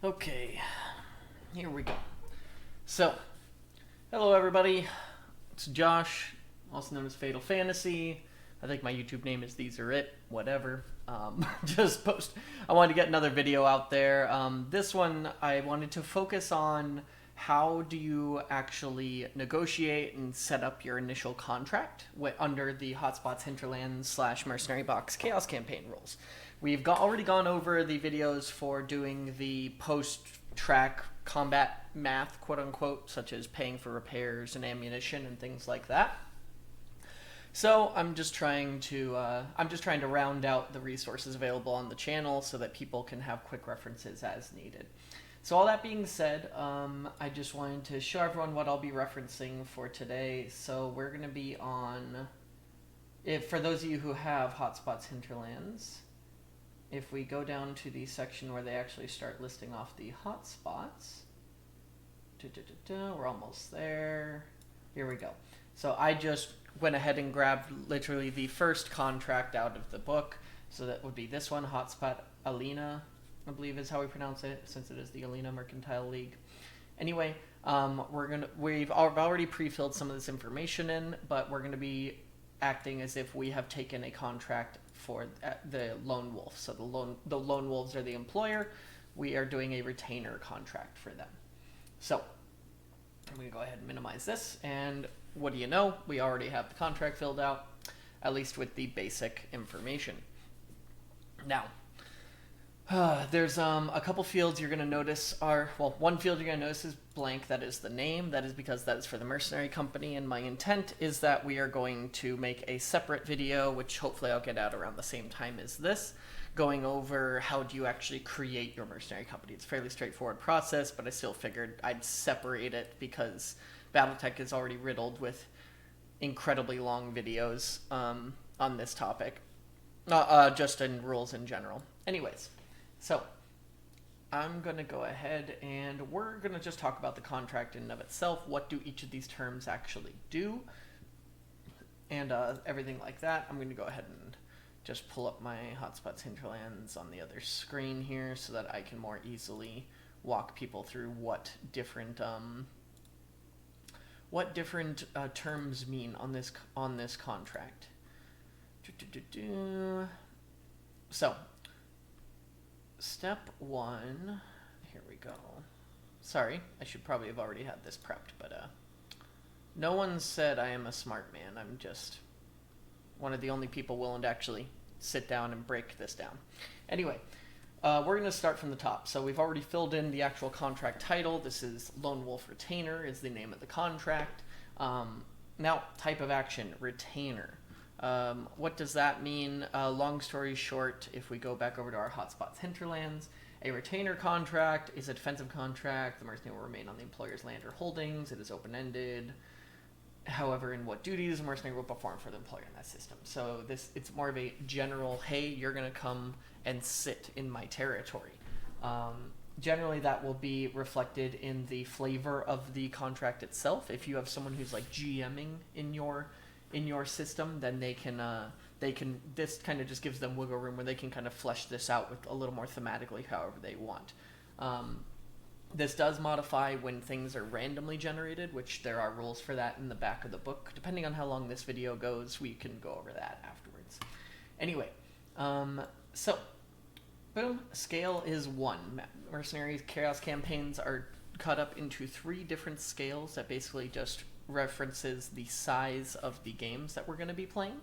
Okay, here we go. So, hello everybody. It's Josh, also known as Fatal Fantasy. I think my YouTube name is These Are It. Whatever. Just post. I wanted to get another video out there. This one I wanted to focus on how do you actually negotiate and set up your initial contract under the Hotspots Hinterlands / Mercenary Box Chaos Campaign rules. We've already gone over the videos for doing the post-track combat math, quote unquote, such as paying for repairs and ammunition and things like that. So I'm just trying to round out the resources available on the channel so that people can have quick references as needed. So all that being said, I just wanted to show everyone what I'll be referencing for today. So we're going to be on, for those of you who have Hotspots Hinterlands, if we go down to the section where they actually start listing off the hotspots, we're almost there. Here we go. So I just went ahead and grabbed literally the first contract out of the book. So that would be this one, Hotspot Alina, I believe is how we pronounce it, since it is the Alina Mercantile League. Anyway, we've already pre-filled some of this information in, but we're gonna be acting as if we have taken a contract for the Lone Wolf. So the Lone Wolves are the employer. We are doing a retainer contract for them. So I'm going to go ahead and minimize this. And what do you know? We already have the contract filled out, at least with the basic information. Now, there's a couple fields you're going to notice are, well, one field you're going to notice is blank. That is the name. That is because that is for the mercenary company. And my intent is that we are going to make a separate video, which hopefully I'll get out around the same time as this, going over how do you actually create your mercenary company. It's a fairly straightforward process, but I still figured I'd separate it because Battletech is already riddled with incredibly long videos on this topic, just in rules in general. Anyways. So, I'm going to go ahead and we're going to just talk about the contract in and of itself. What do each of these terms actually do? And everything like that. I'm going to go ahead and just pull up my Hotspots Hinterlands on the other screen here so that I can more easily walk people through what different terms mean on this contract. So, step one, here we go. Sorry, I should probably have already had this prepped, but no one said I am a smart man. I'm just one of the only people willing to actually sit down and break this down. Anyway, we're going to start from the top. So we've already filled in the actual contract title. This is Lone Wolf Retainer is the name of the contract. Now, type of action, retainer. What does that mean? Long story short, if we go back over to our Hotspots Hinterlands, a retainer contract is a defensive contract. The mercenary will remain on the employer's land or holdings. It is open-ended. However, in what duties the mercenary will perform for the employer in that system. So it's more of a general, hey, you're going to come and sit in my territory. Generally, that will be reflected in the flavor of the contract itself. If you have someone who's like GMing in your system, then they can this kind of just gives them wiggle room where they can kind of flesh this out with a little more thematically however they want. This does modify when things are randomly generated, which there are rules for that in the back of the book. Depending on how long this video goes, we can go over that afterwards. Anyway, so boom, scale is 1. Mercenaries Chaos campaigns are cut up into 3 different scales that basically just references the size of the games that we're going to be playing.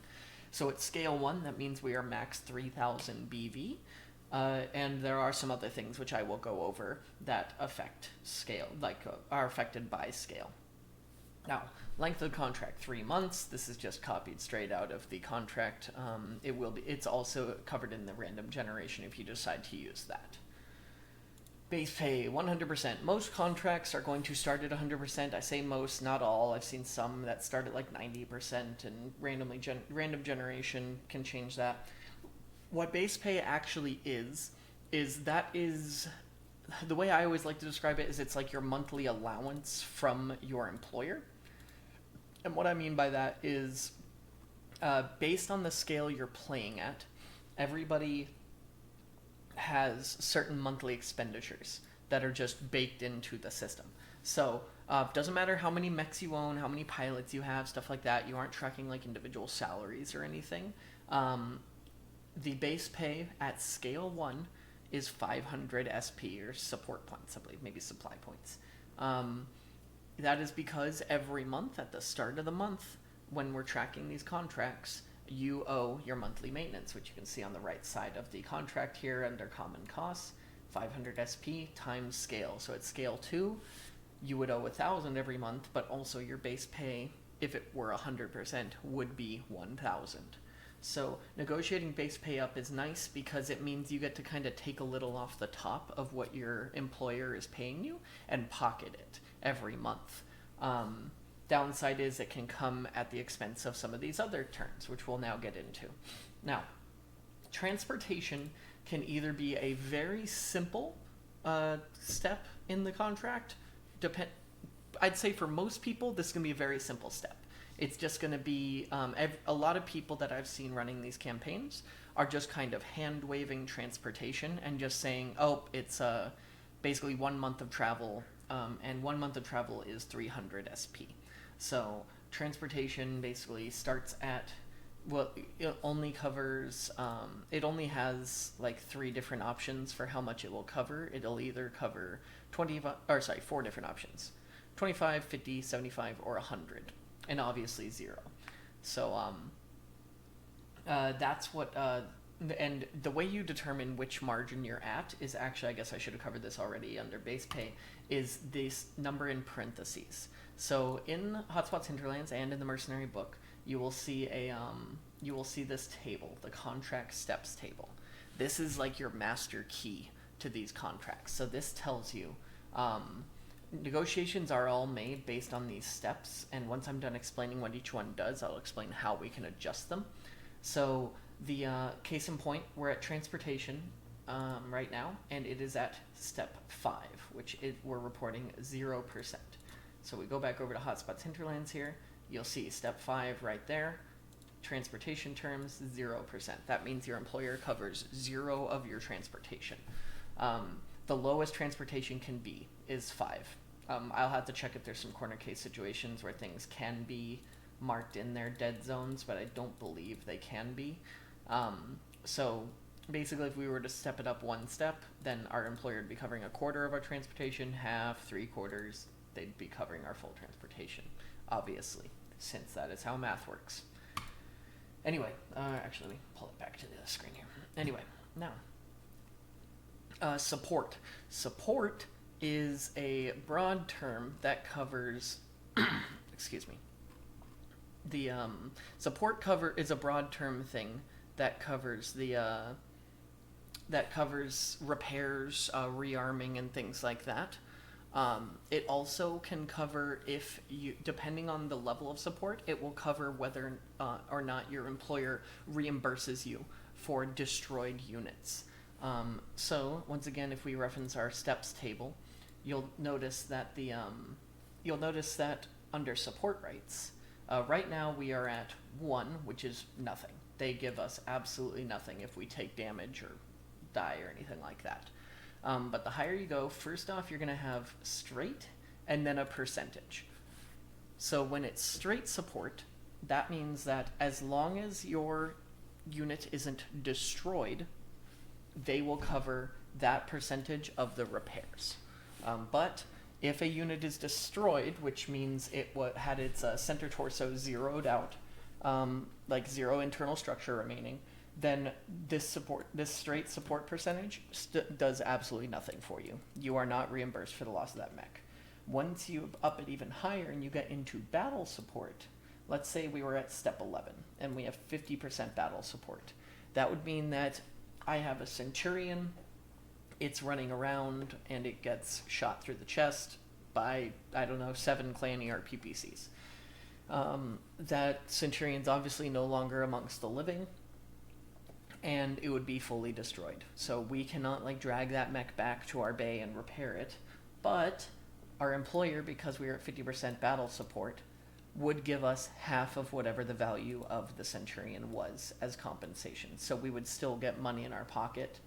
So at scale 1, that means we are max 3000 BV. And there are some other things which I will go over that affect scale, are affected by scale. Now, length of the contract, 3 months. This is just copied straight out of the contract. It's also covered in the random generation if you decide to use that. Base pay, 100%. Most contracts are going to start at 100%. I say most, not all. I've seen some that start at like 90%, and random generation can change that. What base pay actually is the way I always like to describe it is it's like your monthly allowance from your employer. And what I mean by that is based on the scale you're playing at, everybody has certain monthly expenditures that are just baked into the system. So doesn't matter how many mechs you own, how many pilots you have, stuff like that. You aren't tracking like individual salaries or anything. The base pay at scale 1 is 500 SP or support points, I believe, maybe supply points. That is because every month at the start of the month, when we're tracking these contracts, you owe your monthly maintenance, which you can see on the right side of the contract here under common costs, 500 SP times scale. So at scale 2, you would owe 1,000 every month, but also your base pay, if it were 100%, would be 1,000. So negotiating base pay up is nice because it means you get to kind of take a little off the top of what your employer is paying you and pocket it every month. Downside is it can come at the expense of some of these other terms, which we'll now get into. Now, transportation can either be a very simple step in the contract. I'd say for most people, this is going to be a very simple step. It's just going to be, a lot of people that I've seen running these campaigns are just kind of hand-waving transportation and just saying, oh, it's basically 1 month of travel, and 1 month of travel is 300 SP. So transportation basically starts at, well, it only covers, it only has like 3 different options for how much it will cover. It'll either cover 4 different options, 25, 50, 75, or 100. And obviously 0. So that's what, and the way you determine which margin you're at is actually, I guess I should have covered this already under base pay, is this number in parentheses. So in Hotspots Hinterlands and in the Mercenary book, you will see this table, the contract steps table. This is like your master key to these contracts. So this tells you, negotiations are all made based on these steps, and once I'm done explaining what each one does, I'll explain how we can adjust them. So the case in point, we're at transportation right now, and it is at step 5, which we're reporting 0%. So we go back over to Hotspots Hinterlands here, you'll see step 5 right there, transportation terms 0%. That means your employer covers 0 of your transportation. The lowest transportation can be is 5. I'll have to check if there's some corner case situations where things can be marked in their dead zones, but I don't believe they can be. So basically, if we were to step it up 1 step, then our employer would be covering 1/4 of our transportation, half, 3/4, they'd be covering our full transportation, obviously, since that is how math works. Anyway, actually, let me pull it back to the screen here. Anyway, now, support. Support is a broad term that covers, excuse me, the support cover is a broad term thing that covers the that covers repairs, rearming, and things like that. It also can cover, if you, depending on the level of support, it will cover whether or not your employer reimburses you for destroyed units. So once again, if we reference our steps table, you'll notice that under support rights, right now we are at 1, which is nothing. They give us absolutely nothing if we take damage or die or anything like that. But the higher you go, first off, you're going to have straight and then a percentage. So when it's straight support, that means that as long as your unit isn't destroyed, they will cover that percentage of the repairs. But if a unit is destroyed, which means it had its center torso zeroed out, like 0 internal structure remaining, then this straight support percentage does absolutely nothing for you. You are not reimbursed for the loss of that mech. Once you up it even higher and you get into battle support, let's say we were at step 11 and we have 50% battle support. That would mean that I have a Centurion, it's running around and it gets shot through the chest by, I don't know, 7 clanny or PPCs. That Centurion's obviously no longer amongst the living, and it would be fully destroyed. So we cannot drag that mech back to our bay and repair it, but our employer, because we are at 50% battle support, would give us half of whatever the value of the Centurion was as compensation. So we would still get money in our pocket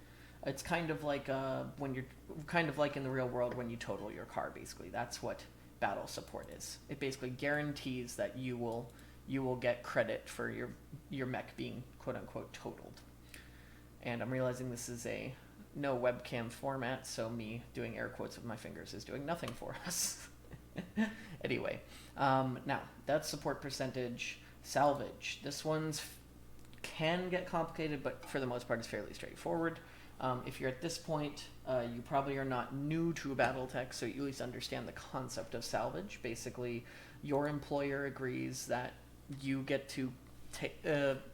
It's kind of like when you're kind of like in the real world when you total your car. Basically, that's what battle support is. It basically guarantees that you will get credit for your mech being quote unquote totaled. And I'm realizing this is a no webcam format, so me doing air quotes with my fingers is doing nothing for us. Anyway, now that's support percentage. Salvage. This one's can get complicated, but for the most part, it's fairly straightforward. If you're at this point, you probably are not new to Battletech, so you at least understand the concept of salvage. Basically, your employer agrees that you get to take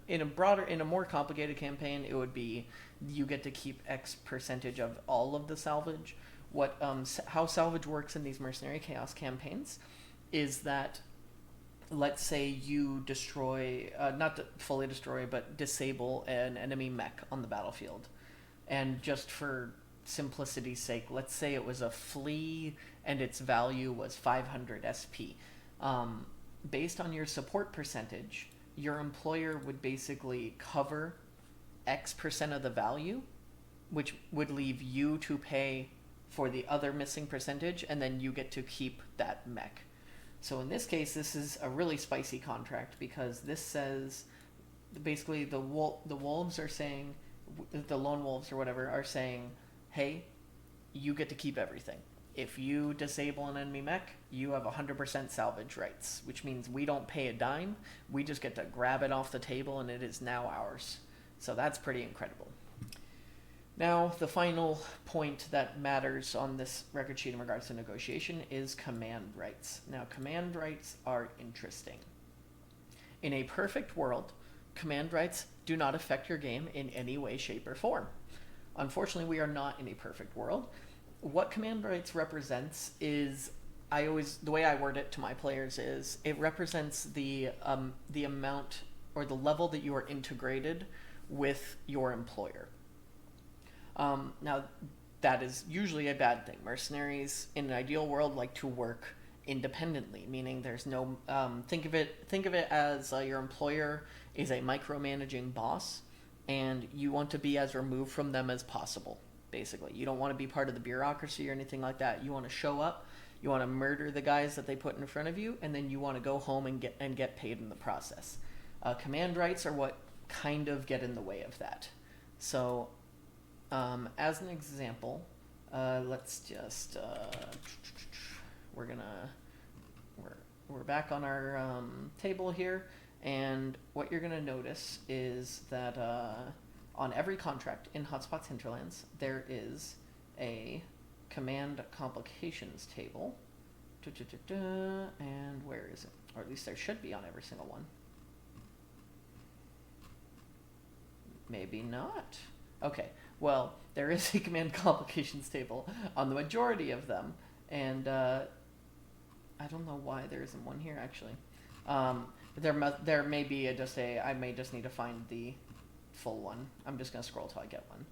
in a more complicated campaign. It would be you get to keep X percentage of all of the salvage. How salvage works in these Mercenary Chaos campaigns is that, let's say you destroy, not fully destroy, but disable an enemy mech on the battlefield. And just for simplicity's sake, let's say it was a flea and its value was 500 SP. Based on your support percentage, your employer would basically cover X percent of the value, which would leave you to pay for the other missing percentage, and then you get to keep that mech. So in this case, this is a really spicy contract because this says basically the wolves are saying, the lone wolves or whatever are saying, hey, you get to keep everything. If you disable an enemy mech, you have 100% salvage rights, which means we don't pay a dime. We just get to grab it off the table and it is now ours. So that's pretty incredible. Now, the final point that matters on this record sheet in regards to negotiation is command rights. Now, command rights are interesting. In a perfect world, command rights do not affect your game in any way, shape, or form. Unfortunately, we are not in a perfect world. What command rights represents is, the way I word it to my players is, it represents the amount or the level that you are integrated with your employer. Now, that is usually a bad thing. Mercenaries, in an ideal world, like to work independently, meaning there's no think of it as your employer is a micromanaging boss, and you want to be as removed from them as possible. Basically, you don't want to be part of the bureaucracy or anything like that. You want to show up, you want to murder the guys that they put in front of you, and then you want to go home and get paid in the process. Command rights are what kind of get in the way of that. So, as an example, let's just we're back on our table here, and what you're gonna notice is that on every contract in Hotspot's Hinterlands there is a command complications table, and where is it? Or at least there should be on every single one. Maybe not. Okay, well, there is a command complications table on the majority of them, and I don't know why there isn't one here, actually. There may be I may just need to find the full one. I'm just going to scroll till I get one.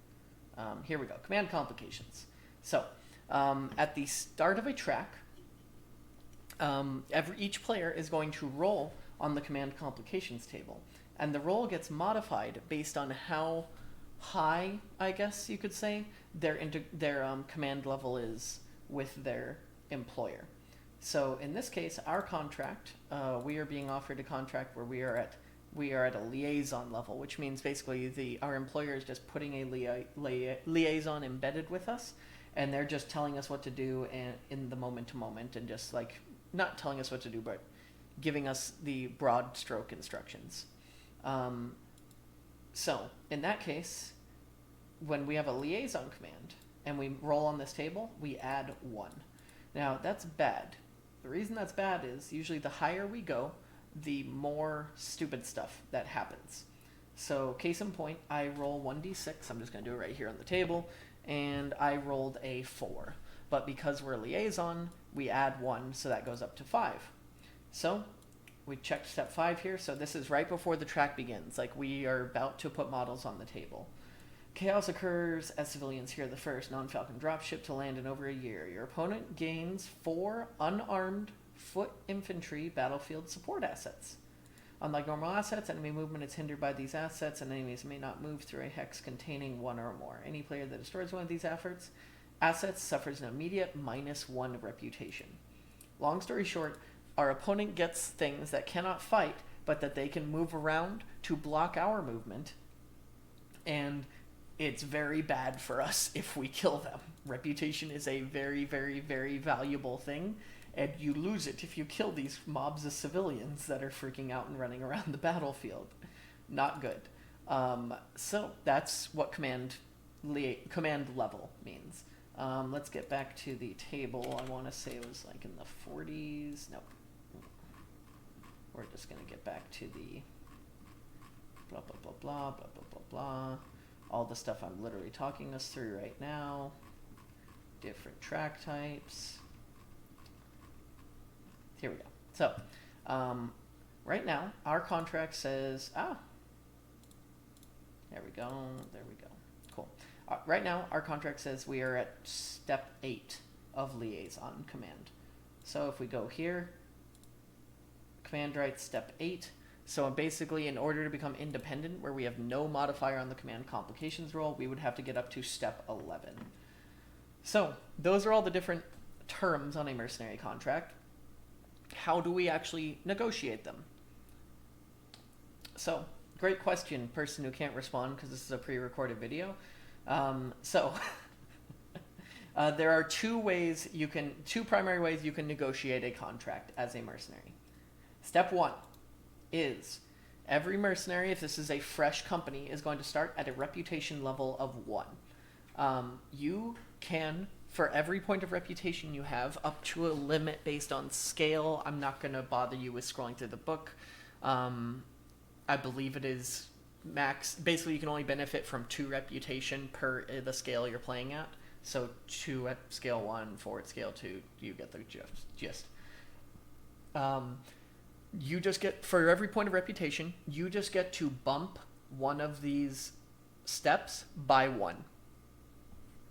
Here we go, command complications. So, at the start of a track, each player is going to roll on the command complications table, and the roll gets modified based on how high, I guess you could say, their command level is with their employer. So in this case, our contract, we are being offered a contract where we are at a liaison level, which means basically our employer is just putting a liaison embedded with us, and they're just telling us what to do in the moment to moment, and just like not telling us what to do, but giving us the broad stroke instructions. So in that case, when we have a liaison command and we roll on this table, we add 1. Now that's bad. The reason that's bad is usually the higher we go, the more stupid stuff that happens. So case in point, I roll 1d6. I'm just going to do it right here on the table, and I rolled a 4. But because we're a liaison, we add 1, so that goes up to 5. So we checked step 5 here, so this is right before the track begins. Like, we are about to put models on the table. Chaos occurs as civilians hear the first non-Falcon dropship to land in over a year. Your opponent gains 4 unarmed foot infantry battlefield support assets. Unlike normal assets, enemy movement is hindered by these assets, and enemies may not move through a hex containing one or more. Any player that destroys one of these assets suffers an immediate -1 reputation. Long story short, our opponent gets things that cannot fight, but that they can move around to block our movement, and it's very bad for us if we kill them. Reputation is a very, very, very valuable thing, and you lose it if you kill these mobs of civilians that are freaking out and running around the battlefield. Not good. So that's what command level means. Let's get back to the table. I want to say it was like in the 40s. Nope. We're just going to get back to the blah, blah, blah, blah, blah, blah, blah, blah. All the stuff I'm literally talking us through right now. Different track types. Here we go. So, right now, our contract says, there we go, cool. Right now, our contract says we are at step 8 of liaison command. So if we go here, command right, step 8. So basically, in order to become independent, where we have no modifier on the command complications roll, we would have to get up to step 11. So those are all the different terms on a mercenary contract. How do we actually negotiate them? So, great question, person who can't respond because this is a pre-recorded video. There are two primary ways you can negotiate a contract as a mercenary. Step 1 is every mercenary, if this is a fresh company, is going to start at a reputation level of 1. You can, for every point of reputation you have, up to a limit based on scale. I'm not going to bother you with scrolling through the book. I believe it is max. Basically, you can only benefit from 2 reputation per the scale you're playing at. So 2 at scale 1, 4 at scale 2, you get the gist. You just get, for every point of reputation, you just get to bump one of these steps by 1.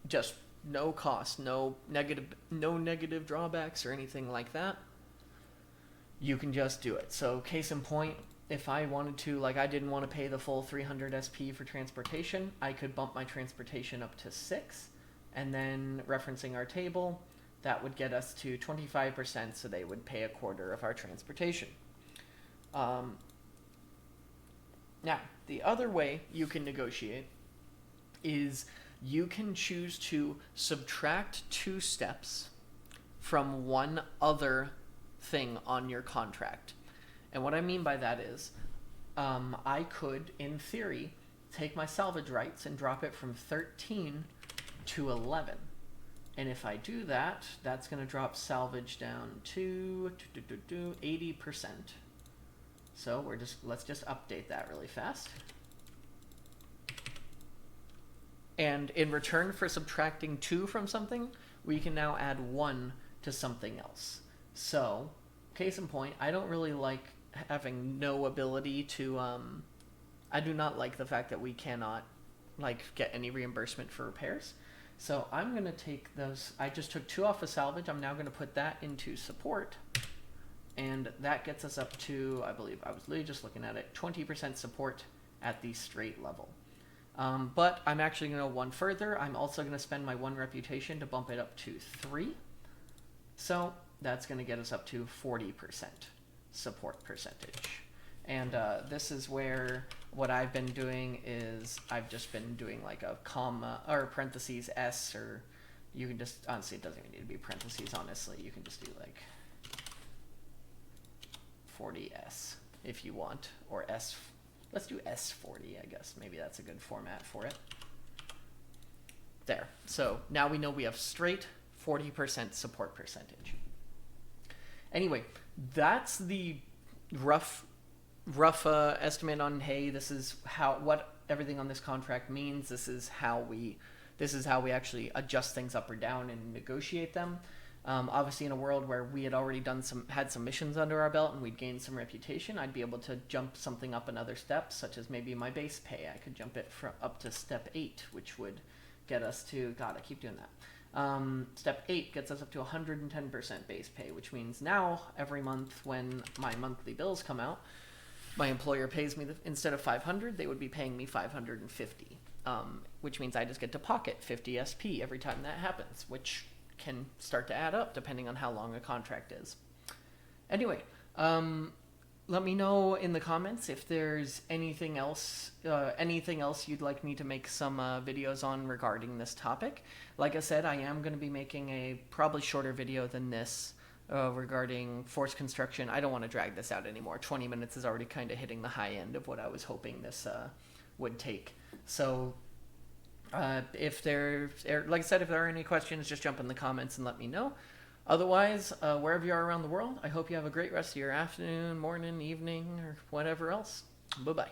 Just no cost, no negative drawbacks or anything like that. You can just do it. So case in point, if I wanted to, like I didn't want to pay the full 300 SP for transportation, I could bump my transportation up to 6, and then referencing our table, that would get us to 25%, so they would pay a quarter of our transportation. Now, the other way you can negotiate is you can choose to subtract 2 steps from one other thing on your contract. And what I mean by that is, I could, in theory, take my salvage rights and drop it from 13 to 11. And if I do that, that's going to drop salvage down to 80%. So let's just update that really fast. And in return for subtracting 2 from something, we can now add 1 to something else. So, case in point, I don't really like having no ability to, I do not like the fact that we cannot, get any reimbursement for repairs. So I'm going to take those, I just took 2 off of salvage, I'm now going to put that into support. And that gets us up to, I believe, I was literally just looking at it, 20% support at the straight level. But I'm actually going to go 1 further. I'm also going to spend my 1 reputation to bump it up to 3. So that's going to get us up to 40% support percentage. And this is where what I've been doing is I've just been doing like a comma or parentheses S, or you can just, honestly, it doesn't even need to be parentheses, honestly. You can just do like 40S if you want, or S. Let's do S40, I guess. Maybe that's a good format for it. There. So now we know we have straight 40% support percentage. Anyway, that's the rough estimate on, hey, this is what everything on this contract means. This is how we actually adjust things up or down and negotiate them. Obviously, in a world where we had already had some missions under our belt and we'd gained some reputation, I'd be able to jump something up another step, such as maybe my base pay. I could jump it up to step 8, which would get us to, God, I keep doing that. Step 8 gets us up to 110% base pay, which means now every month when my monthly bills come out, my employer pays me instead of 500, they would be paying me 550, which means I just get to pocket 50 SP every time that happens, which can start to add up depending on how long a contract is. Anyway, let me know in the comments if there's anything else you'd like me to make some videos on regarding this topic. Like I said, I am going to be making a probably shorter video than this regarding force construction. I don't want to drag this out anymore. 20 minutes is already kind of hitting the high end of what I was hoping this would take. So if there, like I said, if there are any questions, just jump in the comments and let me know. Otherwise, wherever you are around the world, I hope you have a great rest of your afternoon, morning, evening, or whatever else. Bye-bye.